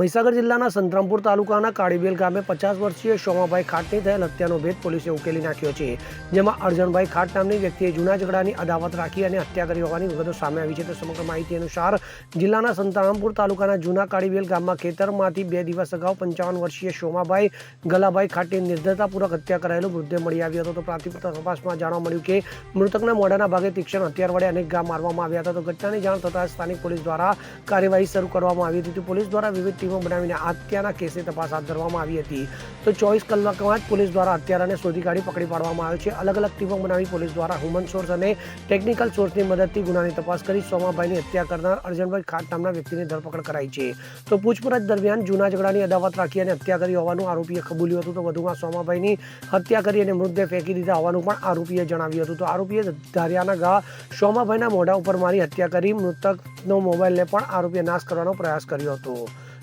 મહીસાગર જિલ્લાના સંતરામપુર તાલુકાના કાળીબેલ ગામે 50 વર્ષીય સોમાભાઈ ખાટની થયેલ હત્યાનો ભેદ પોલીસે ઉકેલી નાખ્યો છે, જેમાં અરજણભાઈ ખાટ નામની વ્યક્તિએ જૂના ઝઘડાની અદાવત રાખી અને હત્યા કરી હોવાની વિગતો સામે આવી છે. તો સમગ્ર માહિતી અનુસાર જિલ્લાના સંતરામપુર તાલુકાના જૂના કાળીબેલ ગામમાં ખેતરમાંથી 2 દિવસ અગાઉ 55 વર્ષીય સોમાભાઈ ગલાભાઈ ખાટની નિર્દયતાપૂર્વક હત્યા કરાયેલો મૃતદેહ મળી આવ્યો હતો. તો પ્રાથમિક તપાસમાં જાણવા મળ્યું કે મૃતકના મોઢાના ભાગે તીક્ષ્ણ હથિયાર વડે અનેક ઘા મારવામાં આવ્યા હતા. તો ઘટનાની જાણ થતાં સ્થાનિક પોલીસ દ્વારા કાર્યવાહી શરૂ કરવામાં આવી હતી. પોલીસ દ્વારા વિવિધ ટીમો બનાવીને હત્યાના કેસની તપાસ હાથ ધરવામાં આવી હતી. તો 24 કલાકમાં જ પોલીસ દ્વારા હત્યારાને શોધી કાઢી પકડી પાડવામાં આવ્યો છે. અલગ અલગ ટીમો બનાવી પોલીસ દ્વારા હ્યુમન સોર્સ અને ટેકનિકલ સોર્સની મદદથી ગુનાની તપાસ કરી સોમાભાઈની હત્યા કરનાર અરજણભાઈ ખાટ નામના વ્યક્તિની ધરપકડ કરાઈ છે. તો પૂછપરછ દરમિયાન જૂના ઝઘડાની અદાવત રાખી અને હત્યા કરી હોવાનું આરોપીએ કબૂલ્યું હતું. તો વધુમાં સોમાભાઈની હત્યા કરી અને મૃતદેહ ફેંકી દીધા હોવાનું પણ આરોપીએ જણાવ્યું હતું. તો આરોપીએ ધારિયાના ઘા સોમાભાઈના મોઢા ઉપર મારી હત્યા કરી મૃતકનો મોબાઈલને પણ આરોપીએ નાશ કરવાનો પ્રયાસ કર્યો હતો.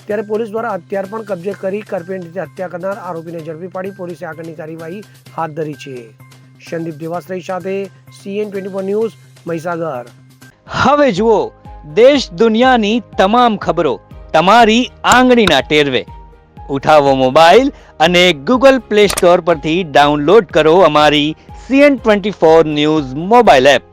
ત્યારે પોલીસ દ્વારા હથિયાર પણ કબજે કરી કરપેણ રીતે હત્યા કરનાર આરોપીને ઝડપી પાડી પોલીસે આગળની કાર્યવાહી હાથ ધરી છે. સંદીપ દેવાશ્રય સાથે CN24 ન્યૂઝ મહીસાગર. હવે જુઓ દેશ દુનિયાની તમામ ખબરો તમારી આંગળીના ટેરવે. ઉઠાવો મોબાઈલ અને Google Play Store પરથી ડાઉનલોડ કરો અમારી CN24 ન્યૂઝ મોબાઈલ એપ.